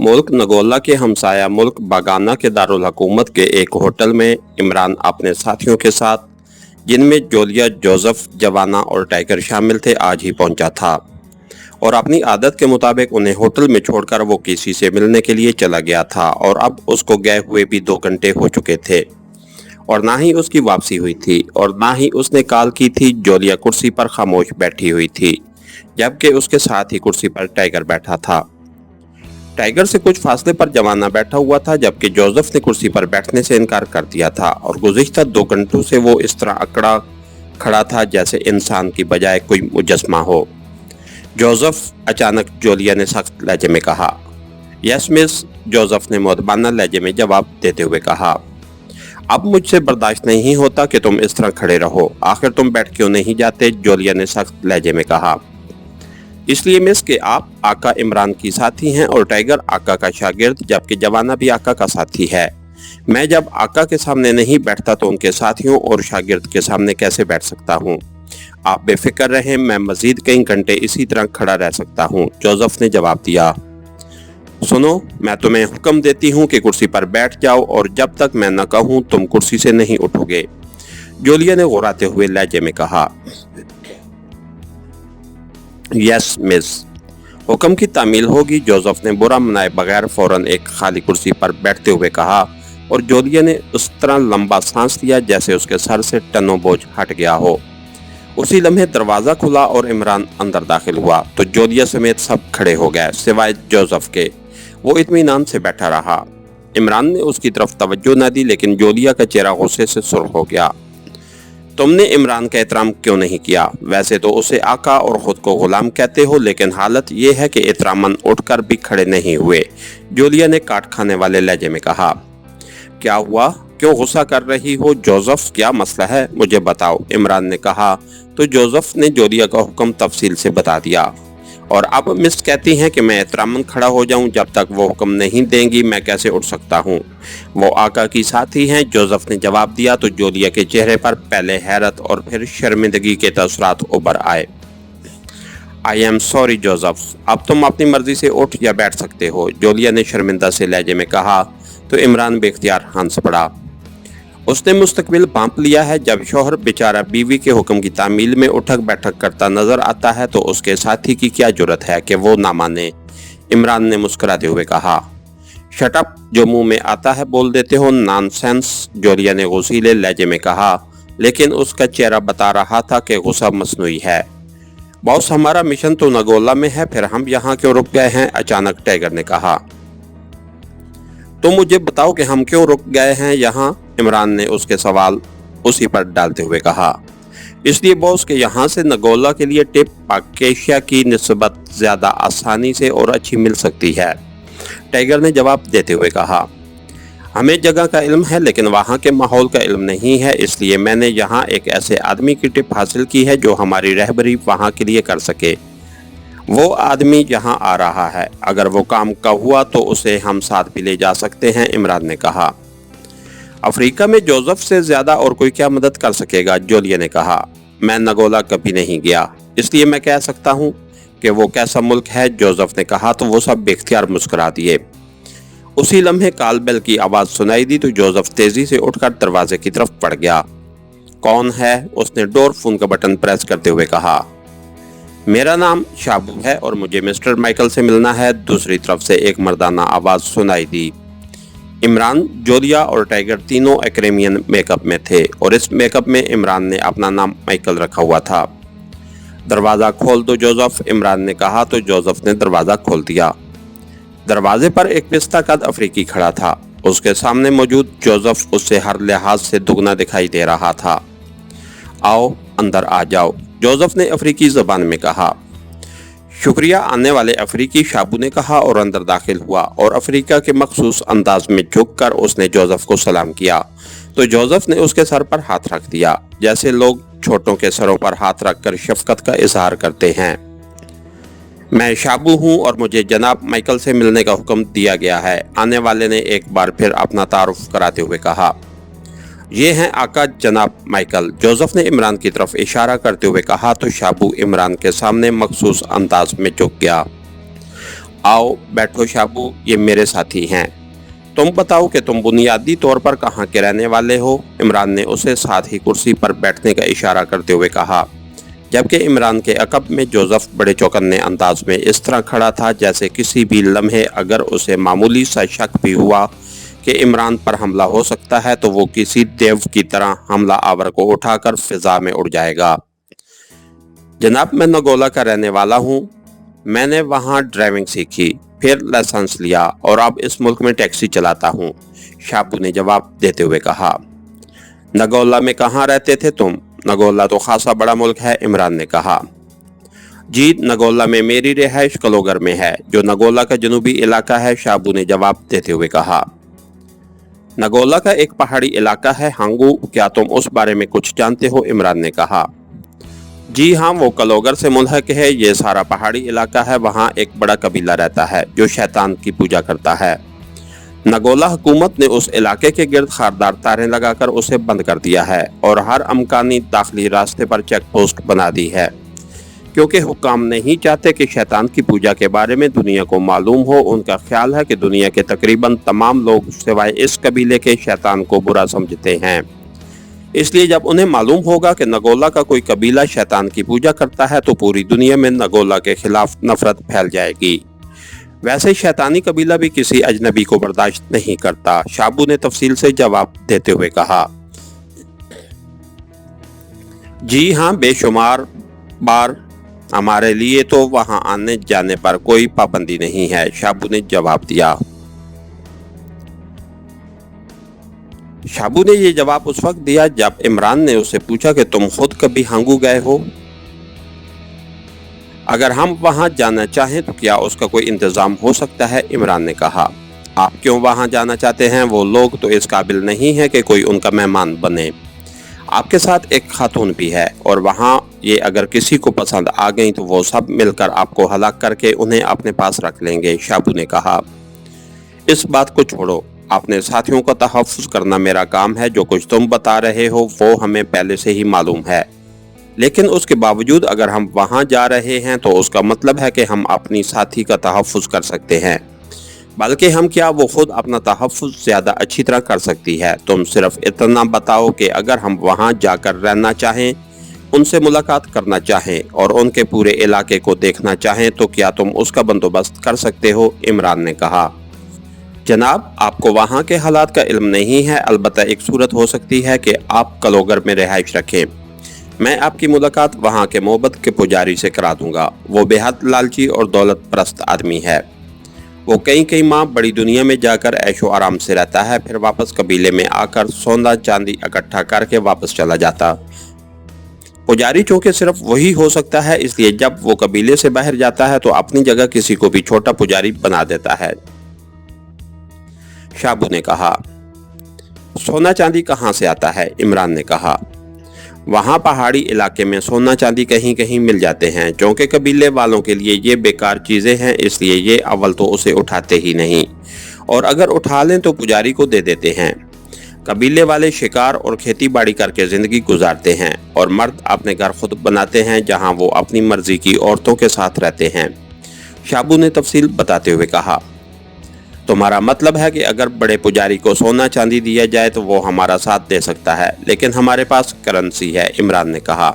मुल्क नगोला के हमसाया मुल्क बागाना के दारुल हुकूमत के एक होटल में इमरान अपने साथियों के साथ, जिनमें जोलिया, जोसेफ, जवाना और टाइगर शामिल थे, आज ही पहुंचा था और अपनी आदत के मुताबिक उन्हें होटल में छोड़कर वो किसी से मिलने के लिए चला गया था और अब उसको गए हुए भी 2 घंटे हो चुके थे और ना ही उसकी वापसी हुई थी और ना ही उसने कॉल की थी। जोलिया कुर्सी पर खामोश बैठी हुई थी, जबकि उसके साथ ही कुर्सी पर टाइगर बैठा था। टाइगर से कुछ फासले पर जवाना बैठा हुआ था, जबकि जोसेफ ने कुर्सी पर बैठने से इनकार कर दिया था और गुज़िश्ता 2 घंटों से वो इस तरह अकड़ा खड़ा था जैसे इंसान की बजाय कोई मुजस्मा हो। जोसेफ, अचानक जोलिया ने सख्त लहजे में कहा। यस मिस, जोसेफ ने मुअद्दबाना लहजे में जवाब देते हुए कहा। अब मुझसे बर्दाश्त नहीं होता कि तुम इस तरह खड़े रहो, आखिर तुम बैठ क्यों नहीं जाते? जोलिया ने सख्त लहजे में कहा। इसलिए मिस कि आप आका इमरान की साथी हैं और टाइगर आका का शागिर्द, जबकि जवाना भी आका का साथी है। मैं जब आका के सामने नहीं बैठता तो उनके साथियों और शागिर्द के सामने कैसे बैठ सकता हूँ? आप बेफिक्र रहें, मैं मजीद कई घंटे इसी तरह खड़ा रह सकता हूँ, जोसेफ ने जवाब दिया। सुनो, मैं तुम्हें हुक्म देती हूँ कि कुर्सी पर बैठ जाओ और जब तक मैं न कहूँ तुम कुर्सी से नहीं उठोगे, जोलिया ने गुर्राते हुए लहजे में कहा। यस मिस, हुक्म की तामील होगी, जोसेफ ने बुरा मनाए बगैर फौरन एक खाली कुर्सी पर बैठते हुए कहा और जोलिया ने उस तरह लंबा सांस लिया जैसे उसके सर से टनों बोझ हट गया हो। उसी लम्हे दरवाज़ा खुला और इमरान अंदर दाखिल हुआ तो जोलिया समेत सब खड़े हो गए सिवाय जोसेफ के। वो इत्मीनान से बैठा रहा। इमरान ने उसकी तरफ तवज्जो न दी, लेकिन जोलिया का चेहरा गुस्से से सुर्ख हो गया। तुमने इमरान का एहतराम क्यों नहीं किया? वैसे तो उसे आका और ख़ुद को गुलाम कहते हो, लेकिन हालत ये है कि एहतरामन उठकर भी खड़े नहीं हुए, जोलिया ने काट खाने वाले लहजे में कहा। क्या हुआ? क्यों गुस्सा कर रही हो जोसेफ? क्या मसला है, मुझे बताओ, इमरान ने कहा तो जोसेफ ने जोलिया का हुक्म तफसील से बता दिया। और अब मिस कहती हैं कि मैं एहतरामन खड़ा हो जाऊं, जब तक वो हुक्म नहीं देंगी मैं कैसे उठ सकता हूं? वो आका की साथी हैं, जोसेफ ने जवाब दिया तो जोलिया के चेहरे पर पहले हैरत और फिर शर्मिंदगी के तसरात उभर आए। आई एम सॉरी जोसेफ, अब तुम अपनी मर्जी से उठ या बैठ सकते हो, जोलिया ने शर्मिंदा से लहजे में कहा तो इमरान बेख्तियार हंस पड़ा। उसने मुस्तकबिल भांप लिया है, जब शौहर बेचारा बीवी के हुक्म की तामील में उठक बैठक करता नजर आता है तो उसके साथी की क्या जुर्रत है कि वो ना माने, इमरान ने मुस्कुराते हुए कहा। शट अप, जो मुंह में आता है बोल देते हो, नॉनसेंस, जोलिया ने गुस्सीले लहजे में कहा, लेकिन उसका चेहरा बता रहा था कि गुस्सा मसनूई है। बॉस, हमारा मिशन तो नगोला में है, फिर हम यहाँ क्यों रुक गए हैं? अचानक टाइगर ने कहा। तो मुझे बताओ कि हम क्यों रुक गए हैं यहाँ, इमरान ने उसके सवाल उसी पर डालते हुए कहा। इसलिए बॉस कि यहाँ से नगोला के लिए टिप पाकेशिया की निस्बत ज़्यादा आसानी से और अच्छी मिल सकती है, टाइगर ने जवाब देते हुए कहा। हमें जगह का इल्म है लेकिन वहाँ के माहौल का इल्म नहीं है, इसलिए मैंने यहाँ एक ऐसे आदमी की टिप हासिल की है जो हमारी रहबरी वहाँ के लिए कर सके। वो आदमी यहाँ आ रहा है, अगर वो काम का हुआ तो उसे हम साथ भी ले जा सकते हैं, इमरान ने कहा। अफ्रीका में जोसेफ से ज़्यादा और कोई क्या मदद कर सकेगा, जोलिया ने कहा। मैं नगोला कभी नहीं गया, इसलिए मैं कह सकता हूँ कि वो कैसा मुल्क है, जोसेफ ने कहा तो वो सब बेख्तियार मुस्कुरा दिए। उसी लम्हे कॉल बेल की आवाज़ सुनाई दी तो जोसेफ तेज़ी से उठकर दरवाजे की तरफ बढ़ गया। कौन है? उसने डोर फोन का बटन प्रेस करते हुए कहा। मेरा नाम शाबू है और मुझे मिस्टर माइकल से मिलना है, दूसरी तरफ से एक मर्दाना आवाज़ सुनाई दी। इमरान, जोलिया और टाइगर तीनों एक्रेमियन मेकअप में थे और इस मेकअप में इमरान ने अपना नाम माइकल रखा हुआ था। दरवाज़ा खोल दो जोसेफ, इमरान ने कहा तो जोसेफ ने दरवाज़ा खोल दिया। दरवाजे पर एक पिस्ता कद अफ्रीकी खड़ा था। उसके सामने मौजूद जोसेफ उससे हर लिहाज से दुगना दिखाई दे रहा था। आओ अंदर आ जाओ, जोसेफ ने अफ्रीकी ज़बान में कहा। शुक्रिया, आने वाले अफ्रीकी, शाबू ने कहा और अंदर दाखिल हुआ और अफ्रीका के मखसूस अंदाज में झुककर उसने जोसेफ को सलाम किया तो जोसेफ ने उसके सर पर हाथ रख दिया, जैसे लोग छोटों के सरों पर हाथ रखकर शफकत का इजहार करते हैं। मैं शाबू हूँ और मुझे जनाब माइकल से मिलने का हुक्म दिया गया है, आने वाले ने एक बार फिर अपना तारुफ कराते हुए कहा। ये हैं आका जनाब माइकल, जोसेफ ने इमरान की तरफ इशारा करते हुए कहा तो शाबू इमरान के सामने मखसूस अंदाज में झुक गया। आओ बैठो शाबू, ये मेरे साथी हैं। तुम बताओ कि तुम बुनियादी तौर पर कहाँ के रहने वाले हो। इमरान ने उसे साथ ही कुर्सी पर बैठने का इशारा करते हुए कहा, जबकि इमरान के अकब में जोसेफ बड़े चौकन्ने अंदाज में इस तरह खड़ा था जैसे किसी भी लम्हे अगर उसे मामूली सा शक भी हुआ कि इमरान पर हमला हो सकता है तो वो किसी देव की तरह हमला आवर को उठाकर फिजा में उड़ जाएगा। जनाब, मैं नगोला का रहने वाला हूँ। मैंने वहाँ ड्राइविंग सीखी, फिर लाइसेंस लिया और अब इस मुल्क में टैक्सी चलाता हूँ, शाबू ने जवाब देते हुए कहा। नगोला में कहाँ रहते थे तुम? नगोला तो खासा बड़ा मुल्क है, इमरान ने कहा। जी, नगोला में मेरी रिहाइश कलोगर में है, जो नगोला का जनूबी इलाका है, शाबू ने जवाब देते हुए कहा। नगोला का एक पहाड़ी इलाका है हांगू, क्या तुम उस बारे में कुछ जानते हो? इमरान ने कहा। जी हाँ, वो कलोगर से मुल्हक है। ये सारा पहाड़ी इलाका है। वहाँ एक बड़ा कबीला रहता है जो शैतान की पूजा करता है। नगोला हुकूमत ने उस इलाके के गिर्द खारदार तारें लगाकर उसे बंद कर दिया है और हर अमकानी दाखिली रास्ते पर चेक पोस्ट बना दी है, क्योंकि हुक्काम नहीं चाहते कि शैतान की पूजा के बारे में दुनिया को मालूम हो। उनका ख्याल है कि दुनिया के तकरीबन तमाम लोग सिवाय इस कबीले के शैतान को बुरा समझते हैं। इसलिए जब उन्हें मालूम होगा कि नगोला का कोई कबीला शैतान की पूजा करता है तो पूरी दुनिया में नगोला के खिलाफ नफरत फैल जाएगी। वैसे शैतानी कबीला भी किसी अजनबी को बर्दाश्त नहीं करता, शाबू ने तफसील से जवाब देते हुए कहा। जी हाँ, बेशुमार बार। हमारे लिए तो वहां आने जाने पर कोई पाबंदी नहीं है, शाबू ने जवाब दिया। शाबू ने ये जवाब उस वक्त दिया जब इमरान ने उससे पूछा कि तुम खुद कभी हांगू गए हो? अगर हम वहां जाना चाहें तो क्या उसका कोई इंतजाम हो सकता है? इमरान ने कहा। आप क्यों वहां जाना चाहते हैं? वो लोग तो इस काबिल नहीं है कि कोई उनका मेहमान बने। आपके साथ एक खातून भी है और वहां ये अगर किसी को पसंद आ गई तो वो सब मिलकर आपको हलाक करके उन्हें अपने पास रख लेंगे, शाबू ने कहा। इस बात को छोड़ो, अपने साथियों का तहफ़्फ़ुज़ करना मेरा काम है। जो कुछ तुम बता रहे हो वो हमें पहले से ही मालूम है, लेकिन उसके बावजूद अगर हम वहां जा रहे हैं तो उसका मतलब है कि हम अपनी साथी का तहफ़्फ़ुज़ कर सकते हैं, बल्कि हम क्या, वो खुद अपना तहफ़्फ़ुज़ ज़्यादा अच्छी तरह कर सकती है। तुम सिर्फ इतना बताओ कि अगर हम वहां जाकर रहना चाहें, उनसे मुलाकात करना चाहें और उनके पूरे इलाके को देखना चाहें तो क्या तुम उसका बंदोबस्त कर सकते हो? इमरान ने कहा। जनाब, आपको वहाँ के हालात का इल्म नहीं है। अलबत्ता एक सूरत हो सकती है कि आप कलोगर में रिहाइश रखें। मैं आपकी मुलाकात वहाँ के मोहब्बत के पुजारी से करा दूंगा। वो बेहद लालची और दौलत परस्त आदमी है। वो कई माह बड़ी दुनिया में जाकर ऐशो आराम से रहता है, फिर वापस कबीले में आकर सोना चांदी इकट्ठा करके वापस चला जाता। पुजारी चूंकि सिर्फ वही हो सकता है, इसलिए जब वो कबीले से बाहर जाता है तो अपनी जगह किसी को भी छोटा पुजारी बना देता है, शाबू ने कहा। सोना चांदी कहाँ से आता है? इमरान ने कहा। वहाँ पहाड़ी इलाके में सोना चांदी कहीं कहीं मिल जाते हैं। चूंकि कबीले वालों के लिए ये बेकार चीज़ें हैं, इसलिए ये अव्वल तो उसे उठाते ही नहीं, और अगर उठा लें तो पुजारी को दे देते हैं। कबीले वाले शिकार और खेती बाड़ी करके ज़िंदगी गुजारते हैं और मर्द अपने घर खुद बनाते हैं, जहाँ वो अपनी मर्जी की औरतों के साथ रहते हैं, शाबू ने तफसील बताते हुए कहा। तुम्हारा मतलब है कि अगर बड़े पुजारी को सोना चांदी दिया जाए तो वो हमारा साथ दे सकता है, लेकिन हमारे पास करेंसी है, इमरान ने कहा।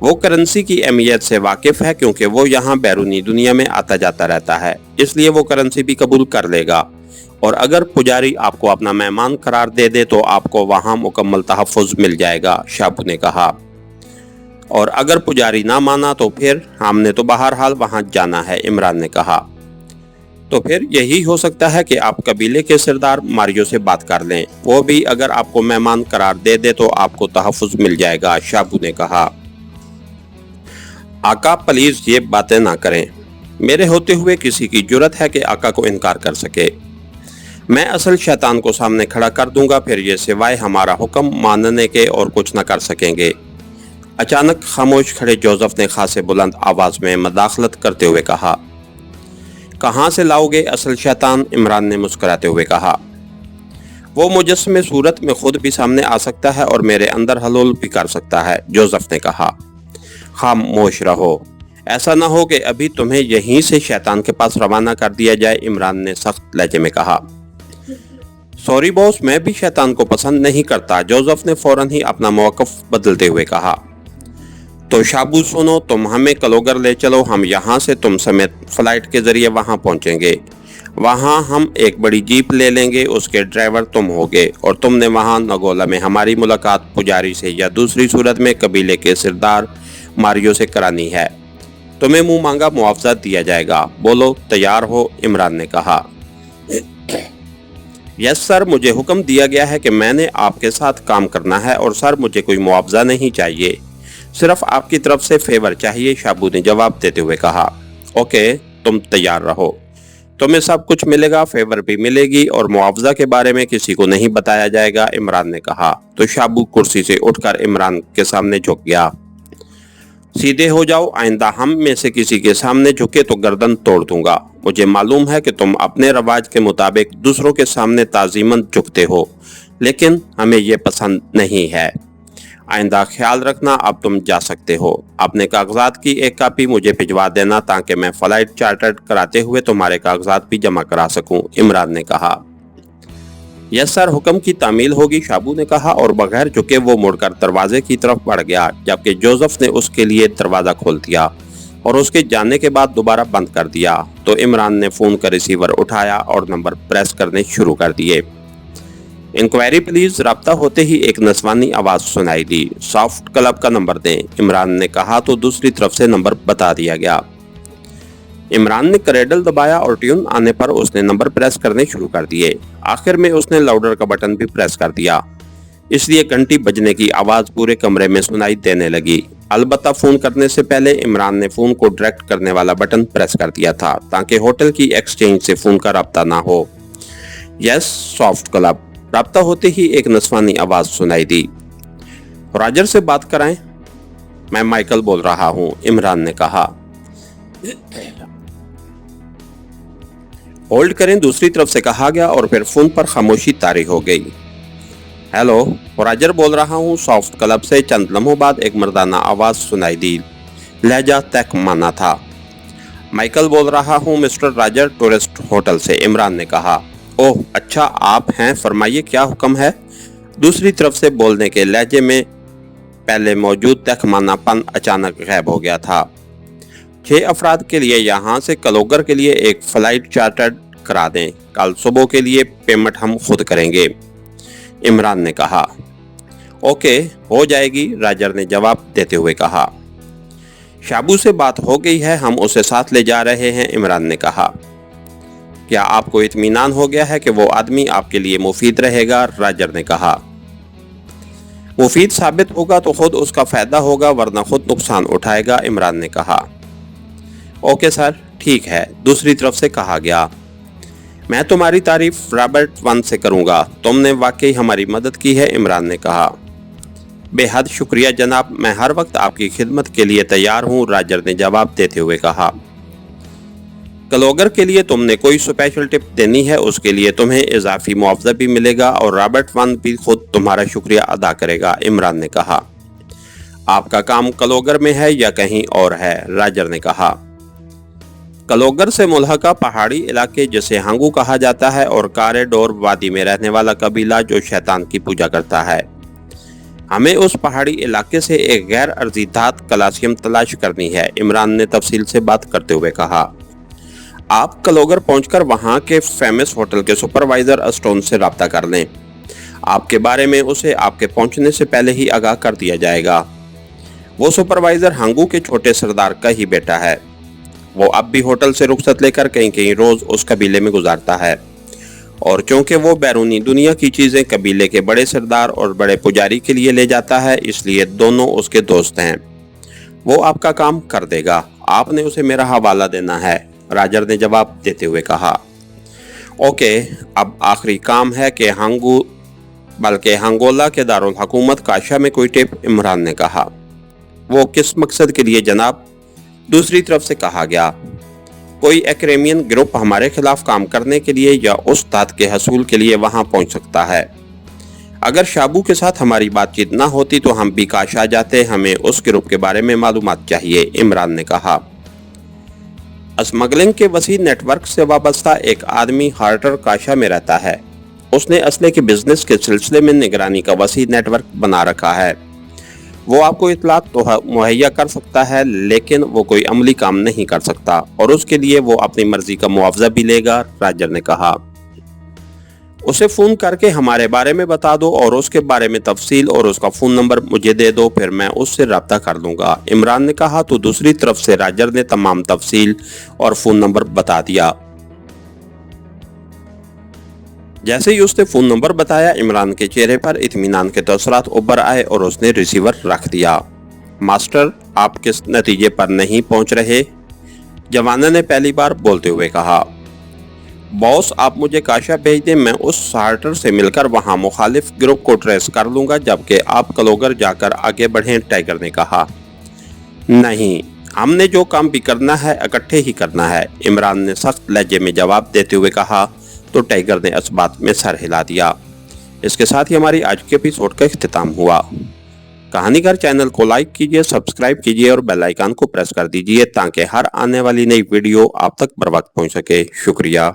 वो करेंसी की अहमियत से वाकिफ है क्योंकि वो यहाँ बैरूनी दुनिया में आता जाता रहता है, इसलिए वो करेंसी भी कबूल कर लेगा। और अगर पुजारी आपको अपना मेहमान करार दे दे तो आपको वहाँ मुकम्मल तहफ़्फ़ुज़ मिल जाएगा, शाबू ने कहा। और अगर पुजारी ना माना तो फिर हमने तो बहरहाल वहाँ जाना है, इमरान ने कहा। तो फिर यही हो सकता है कि आप कबीले के सरदार मारियो से बात कर लें। वो भी अगर आपको मेहमान करार दे दे तो आपको तहफ़्फ़ुज़ मिल जाएगा, शाबू ने कहा। आका, प्लीज़ ये बातें ना करें। मेरे होते हुए किसी की जुर्रत है कि आका को इनकार कर सके? मैं असल शैतान को सामने खड़ा कर दूंगा, फिर ये सिवाय हमारा हुक्म मानने के और कुछ न कर सकेंगे। अचानक खामोश खड़े जोसेफ ने खासे बुलंद आवाज़ में मदाखलत करते हुए कहा। कहाँ से लाओगे असल शैतान? इमरान ने मुस्कुराते हुए कहा। वो मुजस्समे सूरत में खुद भी सामने आ सकता है और मेरे अंदर हलूल भी कर सकता है, जोसेफ ने कहा। खामोश रहो। ایسا نہ ہو کہ ابھی تمہیں یہیں سے شیطان کے پاس روانہ کر دیا جائے، عمران نے سخت لہجے میں کہا۔ سوری باس، میں بھی شیطان کو پسند نہیں کرتا، جوزف نے فوراً ہی اپنا موقف بدلتے ہوئے کہا۔ تو شابو سنو، تم ہمیں کلوگر لے چلو، ہم یہاں سے تم سمیت فلائٹ کے ذریعے وہاں پہنچیں گے۔ وہاں ہم ایک بڑی جیپ لے لیں گے، اس کے ڈرائیور تم ہوگے، اور تم نے وہاں نگولا میں ہماری ملاقات پجاری سے یا دوسری صورت میں قبیلے کے سردار ماریو سے کرانی ہے۔ تمہیں منہ مانگا معاوضہ دیا جائے گا۔ بولو تیار ہو؟ عمران نے کہا۔ یس سر، مجھے حکم دیا گیا ہے کہ میں نے آپ کے ساتھ کام کرنا ہے، اور سر مجھے کوئی معاوضہ نہیں چاہیے، صرف آپ کی طرف سے فیور چاہیے، شابو نے جواب دیتے ہوئے کہا۔ اوکے، تم تیار رہو، تمہیں سب کچھ ملے گا، فیور بھی ملے گی، اور معاوضہ کے بارے میں کسی کو نہیں بتایا جائے گا، عمران نے کہا۔ تو شابو کرسی سے اٹھ کر عمران کے سامنے جھک گیا۔ سیدھے ہو جاؤ، آئندہ ہم میں سے کسی کے سامنے جھکے تو گردن توڑ دوں گا۔ مجھے معلوم ہے کہ تم اپنے رواج کے مطابق دوسروں کے سامنے تعظیماً جھکتے ہو، لیکن ہمیں یہ پسند نہیں ہے۔ آئندہ خیال رکھنا، اب تم جا سکتے ہو۔ اپنے کاغذات کی ایک کاپی مجھے بھجوا دینا تاکہ میں فلائٹ چارٹر کراتے ہوئے تمہارے کاغذات بھی جمع کرا سکوں، عمران نے کہا۔ یس سر، حکم کی تعمیل ہوگی، شابو نے کہا، اور بغیر جھکے وہ مڑ کر دروازے کی طرف بڑھ گیا، جبکہ جوزف نے اس کے لیے دروازہ کھول دیا اور اس کے جانے کے بعد دوبارہ بند کر دیا۔ تو عمران نے فون کا ریسیور اٹھایا اور نمبر پریس کرنے شروع کر دیے۔ انکوائری پلیز، رابطہ ہوتے ہی ایک نسوانی آواز سنائی دی۔ سافٹ کلب کا نمبر دیں، عمران نے کہا، تو دوسری طرف سے نمبر بتا دیا گیا۔ عمران نے کریڈل دبایا اور ٹیون آنے پر اس نے نمبر پریس کرنے شروع کر دیے۔ آخر میں اس نے لاؤڈر کا بٹن بھی پریس کر دیا، اس لیے گھنٹی بجنے کی آواز پورے کمرے میں سنائی دینے لگی۔ البتہ فون کرنے سے پہلے عمران نے فون کو ڈائریکٹ کرنے والا بٹن پریس کر دیا تھا تاکہ ہوٹل کی ایکسچینج سے فون کا رابطہ نہ ہو۔ یس سافٹ کلب، رابطہ ہوتے ہی ایک نسوانی آواز سنائی دی۔ راجر سے بات کرائیں؟ میں مائیکل بول رہا ہوں، عمران نے کہا۔ ہولڈ کریں، دوسری طرف سے کہا گیا، اور پھر فون پر خاموشی طاری ہو گئی۔ ہیلو، راجر بول رہا ہوں، سافٹ کلب سے چند لمحوں بعد ایک مردانہ آواز سنائی دی، لہجہ تک مانا تھا۔ مائیکل بول رہا ہوں مسٹر راجر، ٹورسٹ ہوٹل سے، عمران نے کہا۔ اوہ اچھا، آپ ہیں، فرمائیے کیا حکم ہے؟ دوسری طرف سے بولنے کے لہجے میں پہلے موجود تخمانہ پن اچانک غائب ہو گیا تھا۔ 6 افراد کے لیے یہاں سے کلوگر کے لیے ایک فلائٹ چارٹر کرا دیں، کل صبح کے لیے پیمنٹ ہم خود کریں گے، عمران نے کہا۔ اوکے، ہو جائے گی، راجر نے جواب دیتے ہوئے کہا۔ شابو سے بات ہو گئی ہے، ہم اسے ساتھ لے جا رہے ہیں، عمران نے کہا۔ کیا آپ کو اطمینان ہو گیا ہے کہ وہ آدمی آپ کے لیے مفید رہے گا؟ راجر نے کہا۔ مفید ثابت ہوگا تو خود اس کا فائدہ ہوگا، ورنہ خود نقصان اٹھائے گا، عمران نے کہا۔ اوکے سر، ٹھیک ہے، دوسری طرف سے کہا گیا۔ میں تمہاری تعریف رابرٹ ون سے کروں گا، تم نے واقعی ہماری مدد کی ہے، عمران نے کہا۔ بے حد شکریہ جناب، میں ہر وقت آپ کی خدمت کے لیے تیار ہوں، راجر نے جواب دیتے ہوئے کہا۔ کلوگر کے لیے تم نے کوئی سپیشل ٹپ دینی ہے، اس کے لیے تمہیں اضافی معاوضہ بھی ملے گا، اور رابرٹ ون بھی خود تمہارا شکریہ ادا کرے گا، عمران نے کہا۔ آپ کا کام کلوگر میں ہے یا کہیں اور ہے؟ راجر نے کہا۔ کلوگر سے ملحقہ پہاڑی علاقے جسے ہانگو کہا جاتا ہے، اور کاریڈور وادی میں رہنے والا قبیلہ جو شیطان کی پوجا کرتا ہے۔ ہمیں اس پہاڑی علاقے سے ایک غیر ارضی دھات کلاسیم تلاش کرنی ہے، عمران نے تفصیل سے بات کرتے ہوئے کہا۔ آپ کلوگر پہنچ کر وہاں کے فیمس ہوٹل کے سپروائزر اسٹون سے رابطہ کر لیں، آپ کے بارے میں اسے آپ کے پہنچنے سے پہلے ہی آگاہ کر دیا جائے گا۔ وہ سپروائزر ہانگو کے چھوٹے سردار کا ہی بیٹا ہے، وہ اب بھی ہوٹل سے رخصت لے کر کئی روز اس قبیلے میں گزارتا ہے، اور چونکہ وہ بیرونی دنیا کی چیزیں قبیلے کے بڑے سردار اور بڑے پجاری کے لیے لے جاتا ہے، اس لیے دونوں اس کے دوست ہیں۔ وہ آپ کا کام کر دے گا، آپ نے اسے میرا حوالہ دینا ہے، راجر نے جواب دیتے ہوئے کہا۔ اوکے، اب آخری کام ہے کہ ہانگولا کے دارالحکومت کاشا میں کوئی ٹپ، عمران نے کہا۔ وہ کس مقصد کے لیے جناب؟ دوسری طرف سے کہا گیا۔ کوئی ایکریمین گروپ ہمارے خلاف کام کرنے کے لیے یا اس دات کے حصول کے لیے وہاں پہنچ سکتا ہے۔ اگر شابو کے ساتھ ہماری بات چیت نہ ہوتی تو ہم بھی کاشا جاتے، ہمیں اس گروپ کے بارے میں معلومات چاہیے، عمران نے کہا۔ स्मगलिंग के वसी नेटवर्क से वाबस्ता एक आदमी हार्टर काशा में रहता है। उसने असले के बिजनेस के सिलसिले में निगरानी का वसी नेटवर्क बना रखा है। वो आपको इतलात तो मुहैया कर सकता है, लेकिन वो कोई अमली काम नहीं कर सकता और उसके लिए वो अपनी मर्जी का मुआवजा भी लेगा, राजर ने कहा। उसे फोन करके हमारे बारे में बता दो और उसके बारे में तफसील और उसका फोन नंबर मुझे दे दो, फिर मैं उससे रब्ता कर लूंगा, इमरान ने कहा। तो दूसरी तरफ से राजर ने तमाम तफसील और फोन नंबर बता दिया। जैसे ही उसने फोन नंबर बताया, इमरान के चेहरे पर इत्मीनान के तसरात उभर आए और उसने रिसीवर रख दिया। मास्टर, आप किस नतीजे पर नहीं पहुंच रहे? जवाना ने पहली बार बोलते हुए कहा। बॉस, आप मुझे काशा भेज दें, मैं उस हार्टर से मिलकर वहां मुखालिफ ग्रुप को ट्रेस कर लूंगा, जबकि आप कलोगर जाकर आगे बढ़ें, टाइगर ने कहा। नहीं, हमने जो काम भी करना है इकट्ठे ही करना है, इमरान ने सख्त लहजे में जवाब देते हुए कहा। तो टाइगर ने इस बात में सर हिला दिया। इसके साथ ही हमारी आज के एपिसोड का इख्तिताम हुआ। कहानीगर चैनल को लाइक कीजिए, सब्सक्राइब कीजिए और बेल आइकन को प्रेस कर दीजिए ताकि हर आने वाली नई वीडियो आप तक बर वक्त पहुंच सके। शुक्रिया।